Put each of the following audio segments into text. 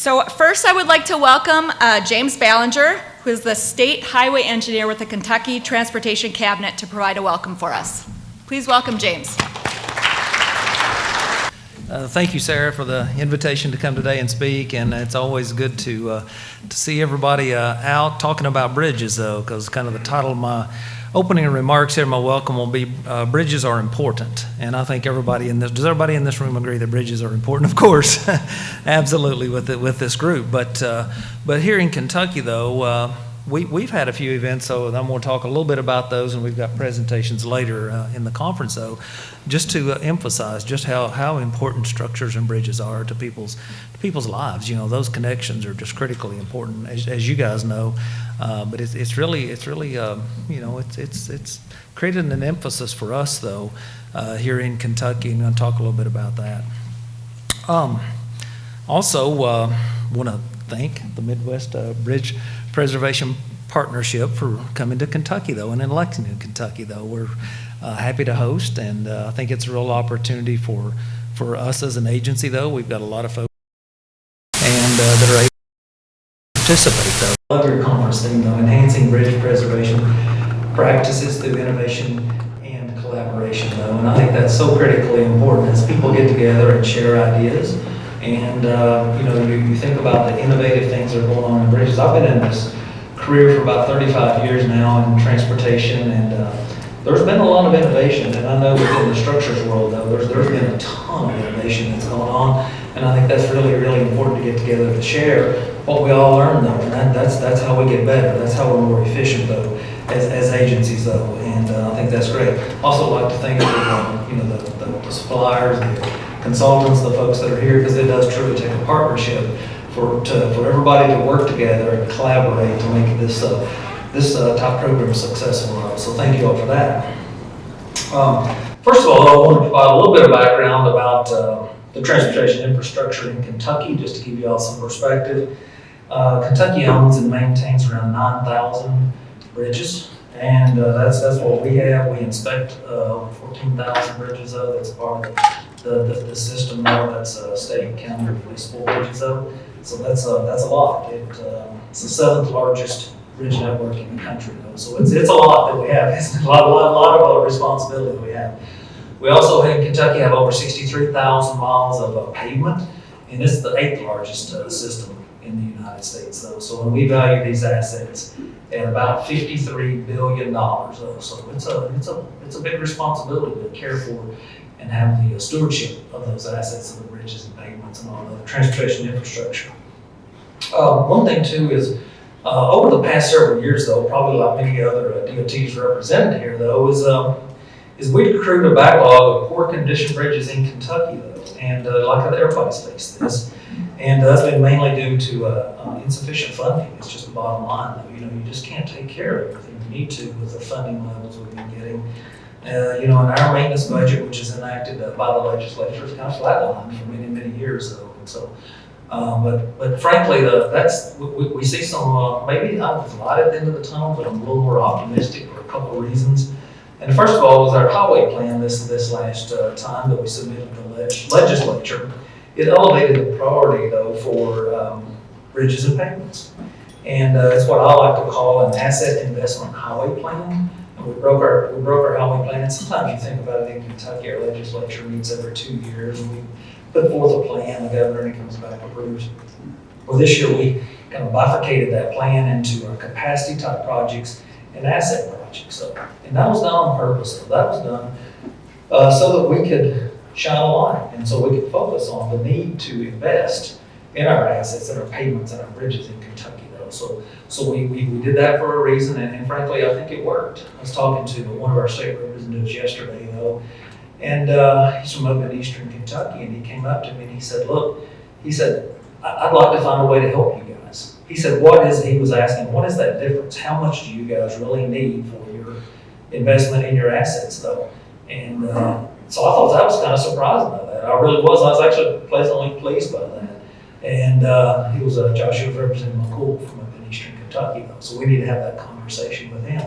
So first I would like to welcome James Ballinger, who is the State Highway Engineer with the Kentucky Transportation Cabinet, to provide a welcome for us. Please welcome James. Thank you, Sarah, for the invitation to come today and speak, and it's always good to see everybody out talking about bridges, though, because kind of the title of my opening remarks here, my welcome will be bridges are important. And I think does everybody in this room agree that bridges are important? Of course, absolutely with this group. But here in Kentucky, though, we've had a few events, so I'm going to talk a little bit about those, and we've got presentations later in the conference, though, just to emphasize just how important structures and bridges are to people's lives. You know, those connections are just critically important, as you guys know. But it's really you know, it's created an emphasis for us, though, here in Kentucky, and I'm going to talk a little bit about that. Also, want to thank the Midwest Bridge Preservation Partnership for coming to Kentucky, though, and in Lexington, Kentucky, though. We're happy to host, and I think it's a real opportunity for us as an agency, though. We've got a lot of folks and that are able to participate, though. I love your conference theme, though, enhancing bridge preservation practices through innovation and collaboration, though, and I think that's so critically important as people get together and share ideas. And, you know, you think about the innovative things that are going on in bridges. I've been in this career for about 35 years now in transportation, and there's been a lot of innovation. And I know within the structures world, though, there's been a ton of innovation that's going on. And I think that's really, really important to get together to share what we all learn, though. And that's how we get better. That's how we're more efficient, though, as agencies, though. And I think that's great. Also like to thank you know, the suppliers, the consultants, the folks that are here, because it does truly take a partnership for everybody to work together and collaborate to make this top program successful. So thank you all for that. First of all, I want to provide a little bit of background about the transportation infrastructure in Kentucky, just to give you all some perspective. Kentucky owns and maintains around 9,000 bridges, and that's what we have. We inspect 14,000 bridges, though. That's part of the system now. That's state, county, municipal bridges, though. So that's a lot. It's the 7th largest bridge network in the country, though. So it's a lot that we have. It's a lot of responsibility that we have. We also in Kentucky have over 63,000 miles of pavement, and this is the 8th largest system in the United States, though. So when we value these assets at about $53 billion, though. So it's a big responsibility to care for and have the stewardship of those assets of the bridges and pavements and all the transportation infrastructure. One thing too is over the past several years, though, probably like many other DOTs represented here, though, is we've accrued a backlog of poor condition bridges in Kentucky, though, and like everybody's faced this, and that's been mainly due to insufficient funding. It's just the bottom line, though. You know, you just can't take care of everything you need to with the funding levels we've been getting. You know, and our maintenance budget, which is enacted by the legislature, is kind of flatlined for many years, though. And so, but frankly, we see some maybe not a light at the end of the tunnel, but I'm a little more optimistic for a couple of reasons. And first of all was our highway plan this last time that we submitted to the legislature. It elevated the priority, though, for bridges and pavements, and it's what I like to call an asset investment highway plan. We broke our highway plan, and sometimes you think about it in Kentucky, our legislature meets every 2 years, and we put forth a plan, the governor, and he comes back and approves. Well, this year we kind of bifurcated that plan into capacity type projects and asset projects. So, and that was done on purpose. So that was done so that we could shine a light, and so we could focus on the need to invest in our assets and our pavements and our bridges in Kentucky. So we did that for a reason, and frankly, I think it worked. I was talking to one of our state representatives yesterday, though, and he's from up in eastern Kentucky, and he came up to me and he said, look, he said, I'd like to find a way to help you guys. He said, he was asking, what is that difference? How much do you guys really need for your investment in your assets, though? And so I thought that was kind of surprising by that. I really was. I was actually pleasantly pleased by that. And he was Joshua representing McCool from up in eastern Kentucky, though. So we need to have that conversation with him,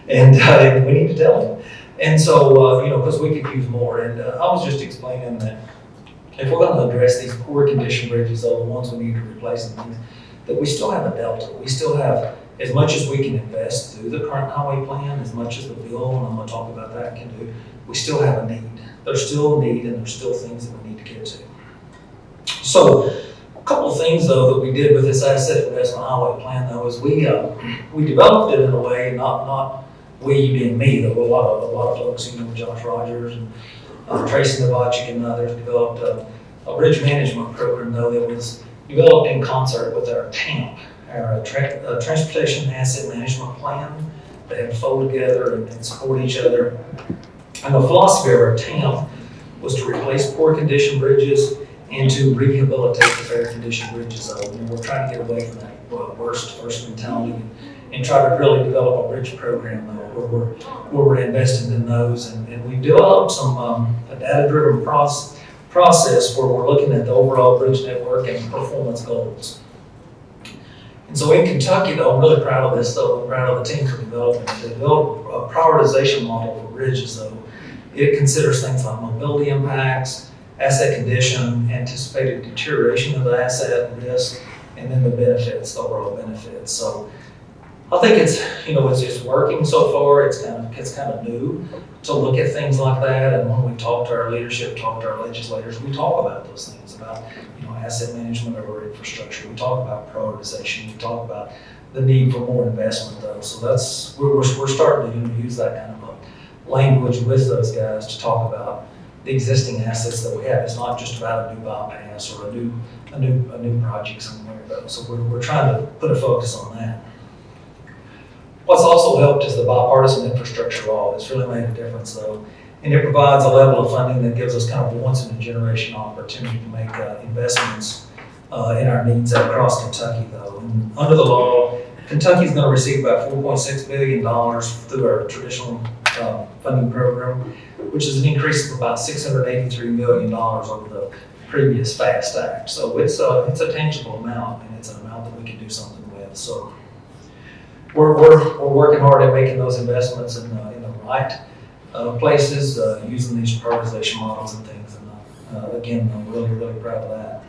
and we need to tell him. And so you know, because we could use more. And I was just explaining that if we're going to address these poor condition bridges, though, the ones we need to replace and things, that we still have a delta. We still have, as much as we can invest through the current highway plan, as much as the bill, and I'm going to talk about that, can do, we still have a need. There's still a need, and there's still things that we need to get to. So, a couple of things, though, that we did with this asset investment highway plan, though, is we developed it in a way, not we being me, though, a lot of folks, Josh Rogers and Tracy Novacek and others developed a bridge management program, though, that was developed in concert with our TAMP, our Transportation Asset Management Plan. They had to fold together and support each other. And the philosophy of our TAMP was to replace poor condition bridges and to rehabilitate the fair condition bridges. We're trying to get away from that worst mentality and try to really develop a bridge program where we're investing in those. And we've developed a data-driven process where we're looking at the overall bridge network and performance goals. And so in Kentucky, though, I'm really proud of this, though. I'm proud of the team for developing it. They developed a prioritization model for bridges, though. It considers things like mobility impacts, asset condition, anticipated deterioration of the asset risk, and then the benefits, the overall benefits. So I think it's working so far. It's kind of new to look at things like that. And when we talk to our leadership, talk to our legislators, we talk about those things, about asset management of our infrastructure. We talk about prioritization. We talk about the need for more investment, though. So we're starting to use that kind of a language with those guys to talk about the existing assets that we have. It's not just about a new bypass or a new project somewhere, though. So we're trying to put a focus on that. What's also helped is the bipartisan infrastructure law. It's really made a difference, though. And it provides a level of funding that gives us kind of a once-in-a-generation opportunity to make investments in our needs across Kentucky, though. And under the law, Kentucky is going to receive about $4.6 billion through our traditional funding program, which is an increase of about $683 million over the previous FAST Act. So it's a tangible amount, and it's an amount that we can do something with. So we're working hard at making those investments in the right places, using these prioritization models and things. And again, I'm really proud of that.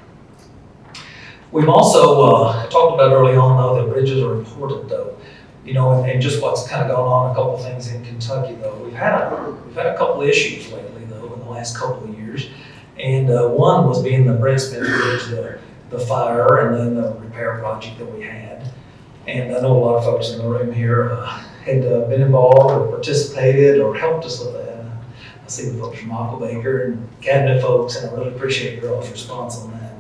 We've also talked about early on, though, that bridges are important, though. And just what's kind of going on, a couple things in Kentucky, though. We've had a couple of issues lately, though, in the last couple of years. And one was being the Brent Spence Bridge, the fire, and then the repair project that we had. And I know a lot of folks in the room here had been involved or participated or helped us with that. I see the folks from Michael Baker and cabinet folks, and I really appreciate your all's response on that.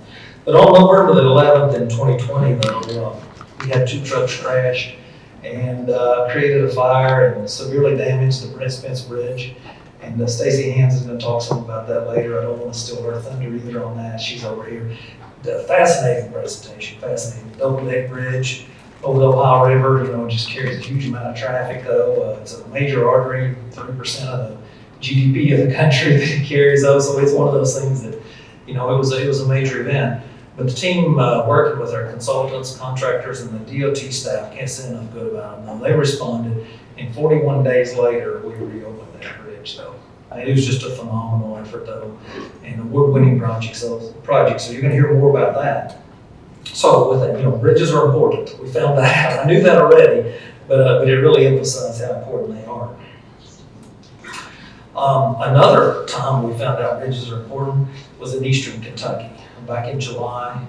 But on November the 11th in 2020, though, we had 2 trucks crash and created a fire and severely damaged the Brent Spence Bridge. And Stacey Hands is going to talk some about that later. I don't want to steal her thunder either on that. She's over here. Fascinating presentation, fascinating. Double-deck bridge over the Ohio River, it just carries a huge amount of traffic, though. It's a major artery, 30% of the GDP of the country that it carries, though. So it's one of those things that, it was a major event. But the team working with our consultants, contractors, and the DOT staff, can't say enough good about them. They responded, and 41 days later, we reopened that bridge, though. It was just a phenomenal effort, though, and award-winning project. So you're going to hear more about that. So with that, bridges are important. We found that out. I knew that already, but it really emphasized how important they are. Another time we found out bridges are important was in Eastern Kentucky. Back in July,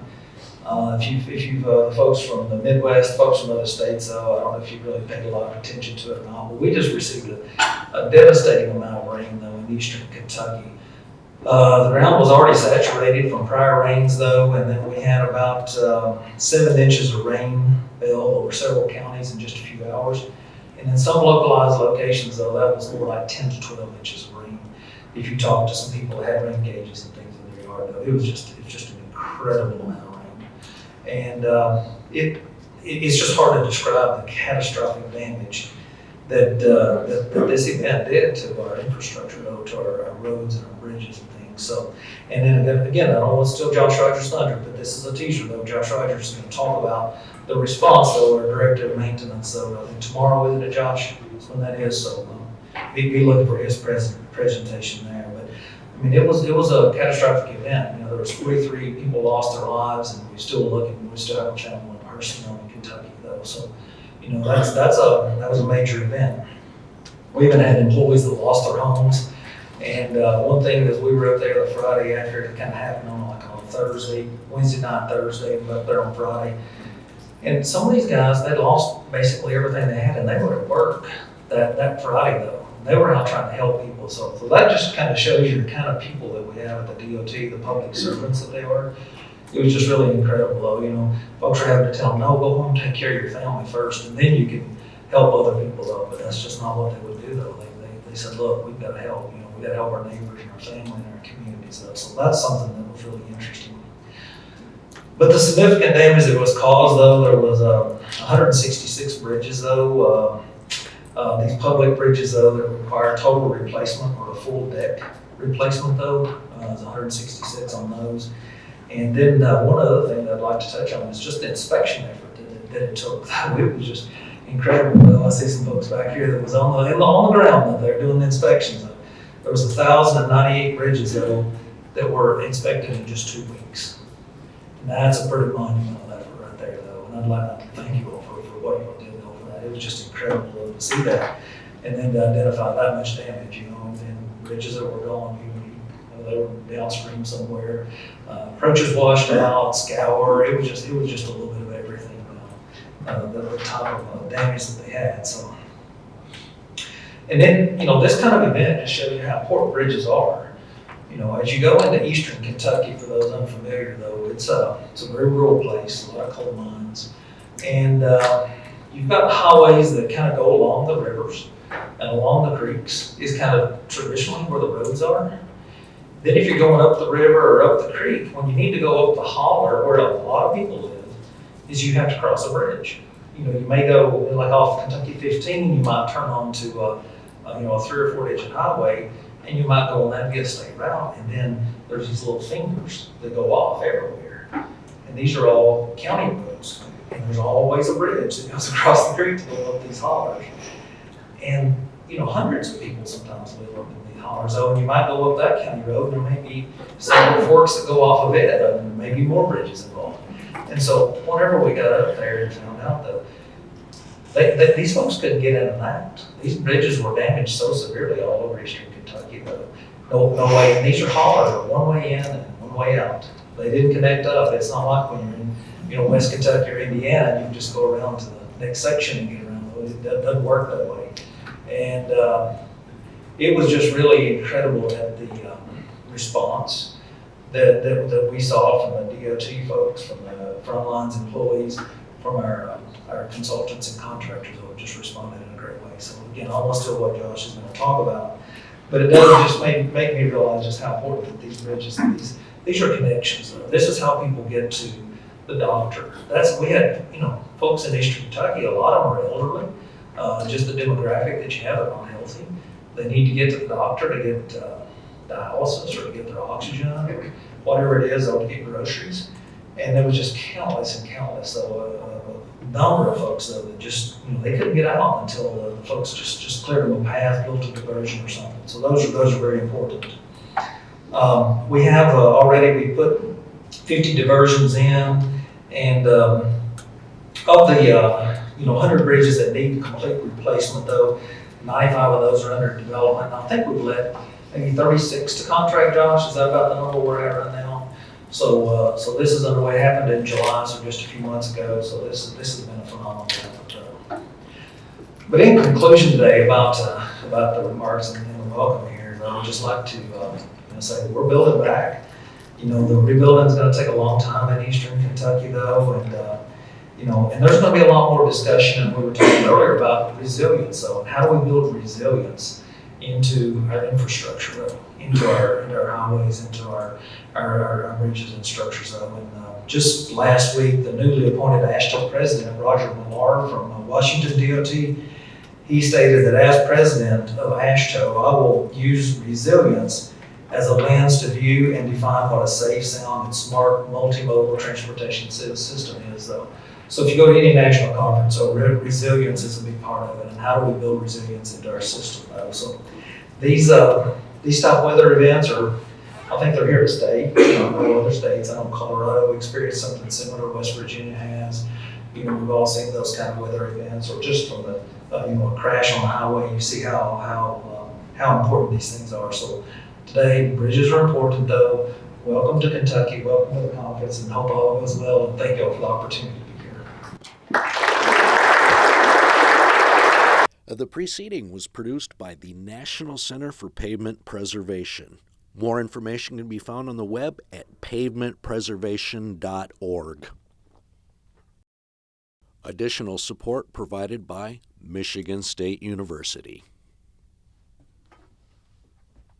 if you've the folks from the Midwest, folks from other states, I don't know if you really paid a lot of attention to it or not, but we just received a devastating amount of rain, though, in Eastern Kentucky. The ground was already saturated from prior rains, though, and then we had about 7 inches of rain fell over several counties in just a few hours. And in some localized locations, though, that was more like 10 to 12 inches of rain. If you talk to some people that had rain gauges and things in their yard, though, it was just an incredible amount of rain. And it's just hard to describe the catastrophic damage that this event did to our infrastructure, though, to our roads and our bridges and things. So, and then again, I don't want to steal Josh Rogers' thunder, but this is a teaser, though. Josh Rogers is going to talk about the response, though, our director of maintenance. So I think tomorrow, isn't it, Josh? That's when that is. So be looking for his presentation there. But mean, it was a catastrophic event. There was 43 people lost their lives, and we still looking. We still haven't found one person in Kentucky though. So, that was a major event. We even had employees that lost their homes. And one thing is, we were up there the Friday after it kind of happened on Thursday, Wednesday night, Thursday, we were up there on Friday. And some of these guys, they lost basically everything they had, and they were at work that Friday though. They were out trying to help people. So that just kind of shows you the kind of people that we have at the DOT, the public servants that they are. It was just really incredible though. Folks are having to tell them, no, go home and take care of your family first, and then you can help other people though. But that's just not what they would do though. They said, look, we've got to help. We've got to help our neighbors and our family and our communities though. So that's something that was really interesting. But the significant damage that was caused though, there was 166 bridges though. These public bridges though that require total replacement or a full deck replacement though, there's 166 on those. And then one other thing that I'd like to touch on is just the inspection effort that it took. It was just incredible. I see some folks back here that was on the ground that they're doing the inspections. There was 1,098 bridges though that were inspected in just 2 weeks. And that's a pretty monumental effort right there though. And I'd like to thank you all for what you all did though for that. It was just incredible though, to see that and then to identify that much damage, and then bridges that were gone, they were downstream somewhere, approaches washed out, scour. It was just a little bit of everything, the type of damage that they had. So, and then this kind of event just shows you how important bridges are. As you go into eastern Kentucky, for those unfamiliar though, it's a very rural place, a lot of coal mines, and you've got highways that kind of go along the rivers and along the creeks is kind of traditionally where the roads are. Then if you're going up the river or up the creek, when you need to go up the holler where a lot of people live, is you have to cross a bridge. You may go like off Kentucky 15, you might turn onto a 3 or 4 digit highway, and you might go on that and get a state route, and then there's these little fingers that go off everywhere. And these are all county roads, and there's always a bridge that goes across the creek to go up these hollers. And hundreds of people sometimes live up in these hollers, and you might go up that county road, and there may be several forks that go off of it, and maybe more bridges involved. And so whenever we got up there and found out that these folks couldn't get in and out. These bridges were damaged so severely all over eastern Kentucky that no way. And these are hollers, one way in and one way out. They didn't connect up. It's not like when you're in West Kentucky or Indiana, you can just go around to the next section and get around. It doesn't work that way. And it was just really incredible at the response that we saw from the DOT folks, from the front lines employees, from our consultants and contractors who have just responded in a great way. So again, almost to what Josh is going to talk about, but it does just make me realize just how important that these bridges, these are connections. This is how people get to the doctor. We had folks in eastern Kentucky, a lot of them are elderly. Just the demographic that you have are not healthy. They need to get to the doctor to get dialysis or to get their oxygen or whatever it is, or to get groceries. And there was just countless and countless. So a number of folks though that just they couldn't get out until the folks just cleared them a path, built a diversion or something. So those are very important. We have already we put 50 diversions in, and of the 100 bridges that need complete replacement though, 95 of those are under development. And I think we've let maybe 36 to contract. Josh, is that about the number we're at right now? So this is underway. It happened in July, so just a few months ago. So this has been a phenomenal effort. But in conclusion today about the remarks and the welcome here, I would just like to say we're building back. The rebuilding is going to take a long time in eastern Kentucky though, and there's going to be a lot more discussion. And we were talking earlier about resilience. So how do we build resilience into our infrastructure, into our highways, into our bridges and structures. And just last week, the newly appointed AASHTO president, Roger Millard from Washington DOT, he stated that as president of AASHTO, I will use resilience as a lens to view and define what a safe, sound, and smart multimodal transportation system is, though. So if you go to any national conference, resilience is a big part of it, and how do we build resilience into our system, though? So these type weather events are I think they're here to stay. I know other states, I know Colorado experienced something similar, West Virginia has. We've all seen those kind of weather events, or just from the, a crash on the highway, you see how important these things are. So today, bridges are important though. Welcome to Kentucky, welcome to the conference, and hope all goes well, and thank you for the opportunity to be here. The preceding was produced by the National Center for Pavement Preservation. More information can be found on the web at pavementpreservation.org. Additional support provided by Michigan State University.